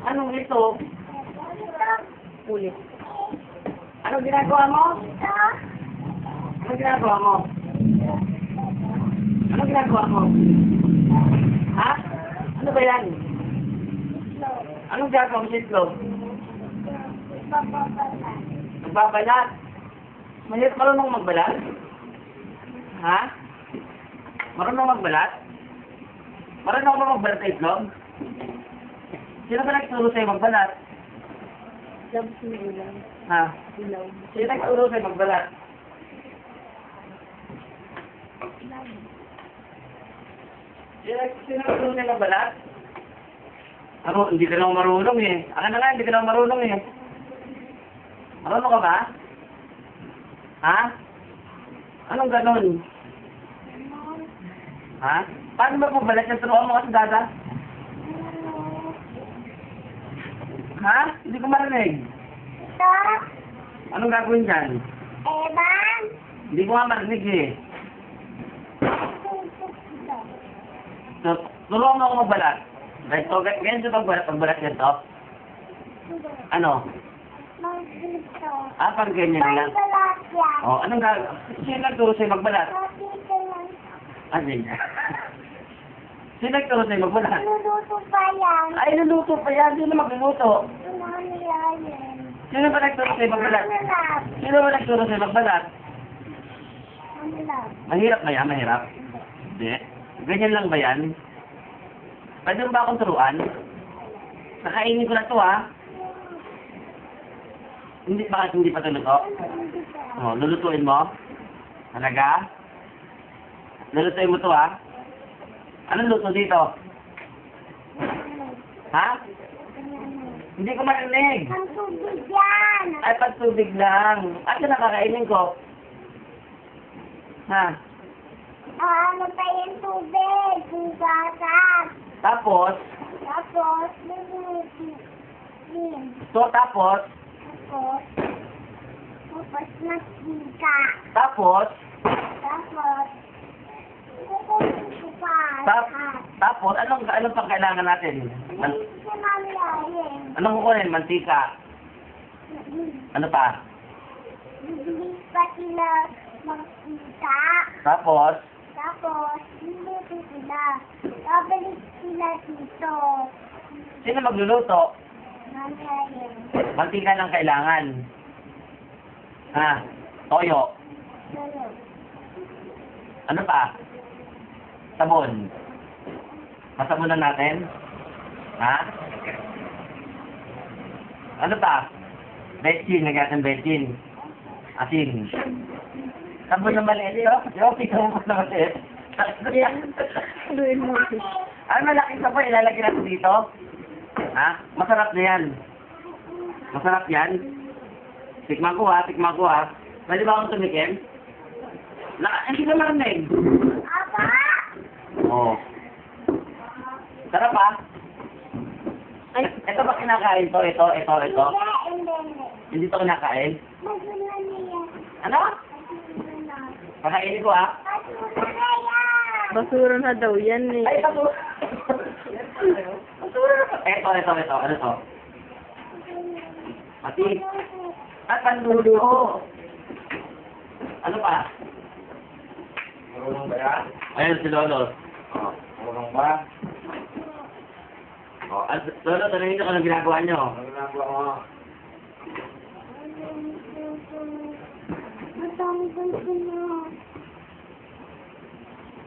Anong ito? Ulit. Anong ginagawa mo? Anong ginagawa mo? Anong ginagawa mo? Ha? Ano ba yan? Anong gagawa mo sa itlog? Magbabalat. Marunong magbalat? Ha? Marunong magbalat? Marunong ba magbalat sa itlog? Sino ba nagturo sa'yo magbalat? Labos na ulam. Ha? Ilaw. Sino nagturo sa'yo magbalat? Sino nagturo sa'yo magbalat? Ako, hindi ka naman marunong eh. Ako na nga, hindi ka naman marunong eh. Marunong ka ba? Ha? Anong ganon? Ha? Paano ba magbalat yung turuan mo kasi dada? Ha? Hindi ko marinig. Anong gagawin dyan? Hindi ko nga marinig eh. So, turuan mo ako magbalat. Ganito, ganito pagbalat ganito? Ano? Ah, pag ganyan lang. Oh, anong gagawin? Sino nagturo sa'yo magbalat? Ah, ganyan. Sino nagturo sa'yo magbalat? Luluto pa yan. Ay, luluto pa yan. Sino magluluto? Mami yan. Sino ba nagturo sa'yo magbalat? Manilap. Sino ba nagturo sa'yo magbalat? Manilap. Mahirap ba yan? Mahirap? Hindi. Ganyan lang ba yan? Pwede mo ba akong turuan? Nakainin ko na to ha. Hindi, bakit hindi pa ito luto? Oh, lulutuin mo? Talaga? Lulutuin mo to ha? Anong luto dito? Ha? Hindi ko marinig. Ang tubig yan. Ay, pagtubig lang. At yung nakakainin ko? Ha? Ano pa yung tubig? Hugasan. Tapos? Tapos, lulutin. So, tapos? Tapos, masika. Tapos? Tapos, kukunin ko pa. Tapos, anong pang kailangan natin? Hindi si Mami Ayen. Anong kukunin? Mantika? Ano pa? Bibili pa sila magkita. Tapos? Tapos, luluto sila. Babalik sila dito. Sino magluluto? Mami Ayen. Mantika lang kailangan. Ha? Toyo? Ganun. Ano pa? Sabon? Masabunan natin? Ha? Ano pa? Betchin, nagkakang betchin. Asin. Sabon na maliit. Yo, ikaw mo na maliit. Luin mo. Ay, malaking sabon. Ilalagay natin dito. Ha? Masarap na yan. Masarap yan. Tikman ko ha. Pwede ba akong tumikim? Hindi na marinig. Aba! Oo. Sarap ha? Ay, ito ba kinakain to? Ito. Hindi. Hindi to kinakain? Basura niya. Ano? Basura. Kakainin ko ha? Basura yan. Basura na daw yan eh. Ay, basura. Basura na. Ito. Ano to? Pati. At pandulo. Ano pa? Marunong ba yan? Ayun si Lolo. Oh, marunong ba? Lolo, tanongin niyo kung anong ginagawa niyo. Ano ginagawa mo? Madami kong sino.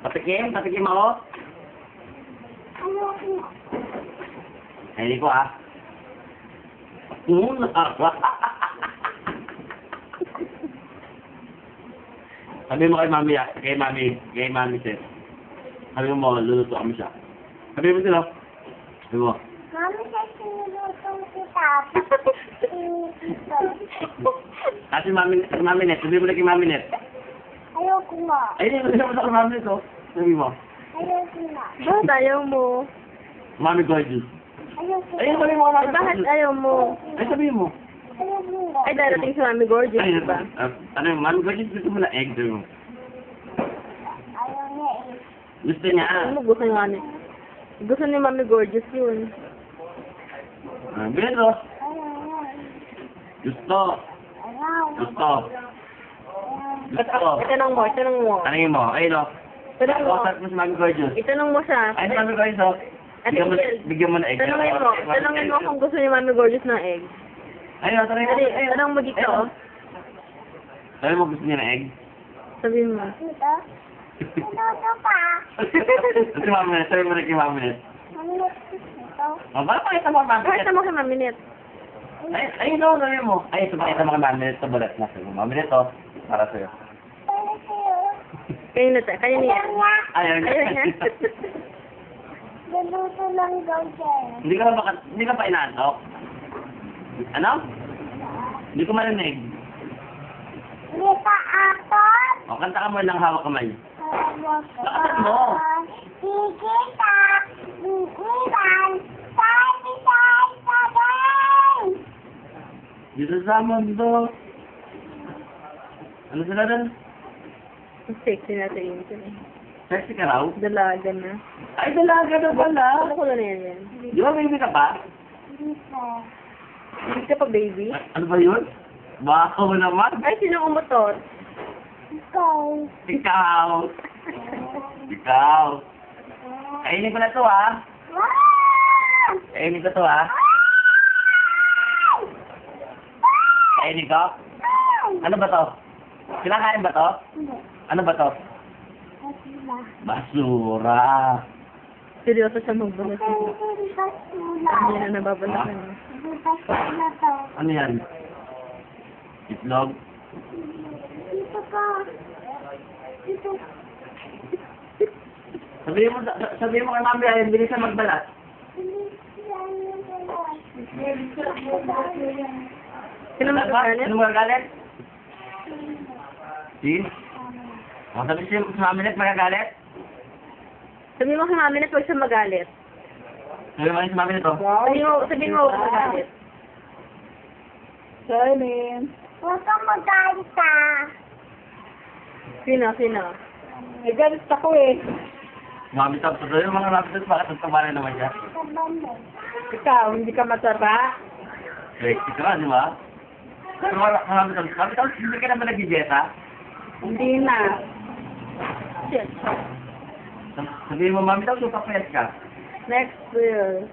Patikim ako. Ayoko na. Ay, hindi ko ah. Sabi mo kay mami, sir. Sabi mo, luluto kami siya. Sabi mo sila. Sabi mo. Mami, sa sinulutong kita. Kasi mami net. Sabi mo na kay mami net. Ayoko nga. Ay, hindi mo sa kay mami net, oh. Sabi mo. Ayoko nga. Bakit ayaw mo? Mami gorgeous. Ayoko Ay, nga. sabi mo mami Bakit gorgeous. ayaw mo? Ay, sabi mo. Ayoko nga. Ay, darating si Mami Gorgeous, Ay, diba? ano yung mami gorgeous, gusto mo na egg, sabi mo. Ayaw niya eh. Gusto niya, Ano gusto ni Mami? Gusto ni Mami Gorgeous yun. Bilis oh. Ayaw. Gusto. Ayaw. Gusto. Gusto. Itanong mo, itanong mo. Tanungin mo. Ayun oh. Itanong mo. Kausap mo si Mami Gorgeous. Itanong mo siya. Ay, si Mami Gorgeous oh. Ate Bigyan mo, Gil, bigyan mo na egg. Tanongin mo kung gusto ni Mami Gorgeous ng egg. Ayun, tanongin mo. Dali, tanong mo dito. Ayun. Tanongin mo gusto niya ng egg. Sabihin mo. Dito. Dito pa. Si Mami Net, sabi mo na kay Mami Net. Mamit dito. Oh, para pakita mo Mami Net. Pakita mo kay Mami Net. Ayun oh, tanongin mo. Ay, ito pakita mo kay Mami Net. Ito bulat na sa'yo. Mami Net oh. Para sa'yo. Para sa'yo. Kayo na tayo. Kayo niya. Ayaw niya. Ayaw niya. Naluto lang daw siya. Hindi ka pa inaantok? Ano? Hindi ko marinig. Hindi pa apat. O, kanta ka mo lang hawak kamay. Bakit mo? Kikita. Iiwan. Sabay. Dito sa mundo. Ano sila doon? Ang sexy natin yun. Sexy ka raw? Dalaga na. Ay, dalaga na pala. Ano ko na yan? Di ba baby ka pa? Dito. Hindi ka pa baby? Ano ba yun? Bako naman. Ay, sino umutot? Ikaw. Ikaw. Ikaw. Kainin ko na to ha. Wow! Kainin ko to ha. Kainin ko? Ano ba to? Kinakain ba to? Hindi. Ano ba to? Basula. Basura. Seryoso siya magbalas. Basula. Hindi na nababalasan niya. Basula to. Ano yan? Itlog? Dito ka. Dito. Sabihin mo kay Mami ay bilis na magbalat. Sino magkakalit? Sino magagalit? Si? O, sabi si Mami Net magagalit? Sabihin mo kay Mami Net, huwag siya magalit. Sabi mo si Mami Net oh. Sabihin mo, huwag magalit. Huwag kang magalit ha. Sino? Galit ako eh. Mami Top, so yung mga Mami Net, bakit nagtabalan naman siya? Sa banda. Ikaw, hindi ka masarap. Sexy ka, di ba? Pero Mami Top, hindi ka naman nag-dieta? Hindi na. Shit. Sabihin mo, Mami Top, super fresh ka. Next will.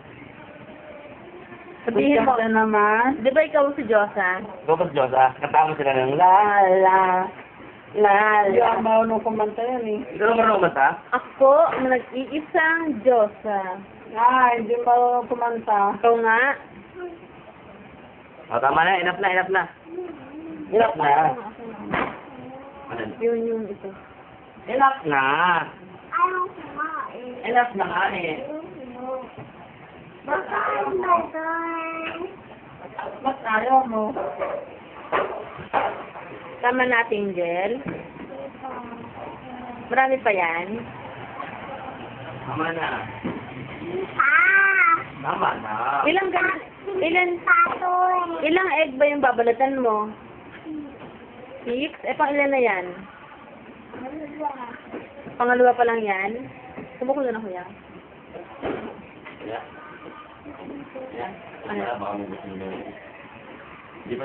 Sabihin mo, Bigyan ka naman. di ba ikaw si Diyosa? Gopos Diyos, katama sila ng la la la Hindi la. ako marunong kumanta yan eh. Ikaw marunong ba ta? Ako ang nag-iisang Diyosa. Hindi marunong kumanta. Ikaw nga. O, tama na, enough na. Enough na. Ano? Yung ito. Enough na. Ayaw kumain. Enough na nga eh. Makain ba ito? Mas ayaw mo. Tama natin, Jel. Marami pa yan. Tama na. Ah! Tama na. Ilang egg ba yung babalatan mo? 6? Pang ilan na yan? Pangalawa pa lang yan? Sumukulo na ko yan. Yeah. Yeah. Ano ba ang gusto mo? Di ba